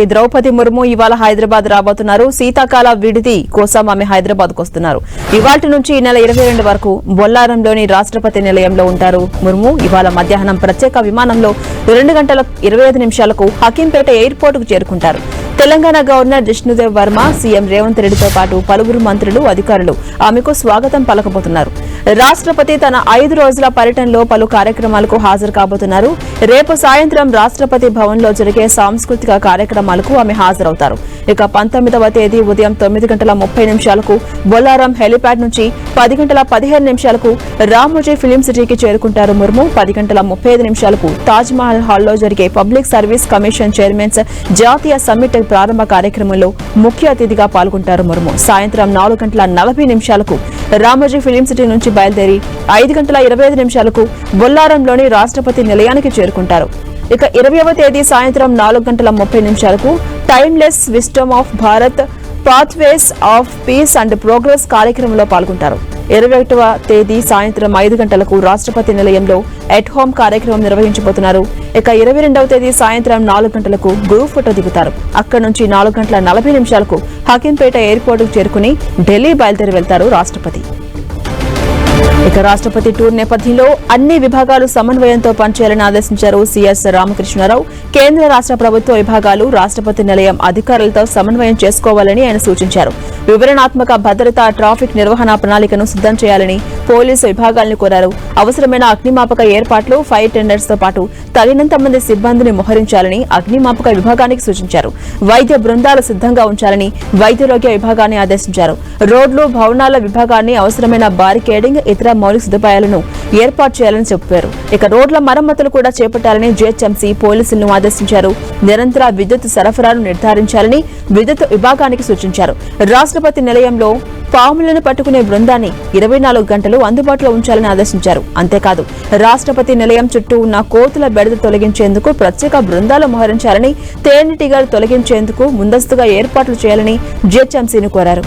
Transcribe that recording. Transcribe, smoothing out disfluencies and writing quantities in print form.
ద్రౌపది ముర్ము ఇవాళ హైదరాబాద్ రాబోతున్నారు. శీతాకాల విడిది కోసం ఆమె హైదరాబాద్ కు వస్తున్నారు. ఇవాల్టి నుంచి ఈ నెల 22 వరకు బొల్లారంలోని రాష్ట్రపతి నిలయంలో ఉంటారు. ముర్ము ఇవాళ మధ్యాహ్నం ప్రత్యేక విమానంలో 2 గంటల 25 నిమిషాలకు హకీంపేట ఎయిర్పోర్ట్ కు చేరుకుంటారు. తెలంగాణ గవర్నర్ జిష్ణుదేవ్ వర్మ, సీఎం రేవంత్ రెడ్డితో పాటు పలువురు మంత్రులు, అధికారులు ఆమెకు స్వాగతం పలకబోతున్నారు. రాష్ట్రపతి తన 5 రోజుల పర్యటనలో పలు కార్యక్రమాలకు హాజరు కాబోతున్నారు. రేపు సాయంత్రం రాష్ట్రపతి భవన్ లో జరిగే సాంస్కృతిక కార్యక్రమాలకు ఆమె హాజరవుతారు. ఇక 19వ తేదీ ఉదయం 9 గంటల 30 నిమిషాలకు బొల్లారం హెలిప్యాడ్ నుంచి 10 గంటల 15 నిమిషాలకు రామోజీ ఫిలిం సిటీకి చేరుకుంటారు. ముర్ము 10 గంటల 35 నిమిషాలకు తాజ్ మహల్ హాల్లో జరిగే పబ్లిక్ సర్వీస్ కమిషన్ చైర్మన్స్ జాతీయ సమ్మిట్ ప్రారంభ కార్యక్రమంలో ముఖ్య అతిథిగా పాల్గొంటారు. ముర్ము సాయంత్రం 4 గంటల 40 నిమిషాలకు రామోజీ ఫిలిం సిటీ నుంచి బయలుదేరి 5 గంటల 25 నిమిషాలకు బొల్లారంలోని రాష్ట్రపతి నిలయానికి చేరుకుంటారు. ఇక 20వ తేదీ సాయంత్రం 4 గంటల 30 నిమిషాలకు timeless wisdom of Bharat pathways of piece and progress కార్యక్రమంలో పాల్గొంటారు. 21వ తేదీ సాయంత్రం 5 గంటలకు రాష్ట్రపతి నిలయంలో ఎట్ హోమ్ కార్యక్రమం నిర్వహించబోతున్నారు. ఇక 22వ తేదీ సాయంత్రం 4 గంటలకు గ్రూప్ ఫోటో దిగుతారు. అక్కడి నుంచి 4 గంటల 40 నిమిషాలకు హకీంపేట ఎయిర్పోర్ట్ కు చేరుకుని ఢిల్లీ బయలుదేరి వెళ్తారు రాష్ట్రపతి. ఇక రాష్ట్రపతి టూర్ నేపథ్యంలో అన్ని విభాగాలు సమన్వయంతో పనిచేయాలని ఆదేశించారు సీఎస్ రామకృష్ణారావు. కేంద్ర రాష్ట్ర ప్రభుత్వ విభాగాలు రాష్ట్రపతి నిలయం అధికారులతో సమన్వయం చేసుకోవాలని ఆయన సూచించారు. వివరణాత్మక భద్రత, ట్రాఫిక్ నిర్వహణ ప్రణాళికను సిద్దం చేయాలని పోలీసు విభాగాలను కోరారు. అవసరమైన అగ్నిమాపక ఏర్పాట్లు, ఫైర్ టెండర్స్ తో పాటు తగినంత మంది సిబ్బందిని మోహరించాలని అగ్నిమాపక విభాగానికి సూచించారు. వైద్య బృందాలు సిద్దంగా ఉంచాలని వైద్యారోగ్య విభాగాన్ని ఆదేశించారు. రోడ్లు, భవనాల విభాగాన్ని అవసరమైన బారికేడింగ్, ఇతర మౌలిక సదుపాయాలను ఏర్పాటు చేయాలని చెప్పారు. ఇక రోడ్ల మరమ్మతులు కూడా చేపట్టాలని జీహెచ్ఎంసీ పోలీసులను ఆదేశించారు. నిరంతర విద్యుత్ సరఫరాను నిర్ధారించాలని విద్యుత్ విభాగానికి సూచించారు. రాష్ట్రపతి నిలయంలో పాములను పట్టుకునే బృందాన్ని 24 గంటలు అందుబాటులో ఉంచాలని ఆదేశించారు. అంతేకాదు రాష్ట్రపతి నిలయం చుట్టూ ఉన్న కోతుల బెడద తొలగించేందుకు ప్రత్యేక బృందాలు మోహరించాలని, తేనెటీగలు తొలగించేందుకు ముందస్తుగా ఏర్పాట్లు చేయాలని జీహెచ్ఎంసీని కోరారు.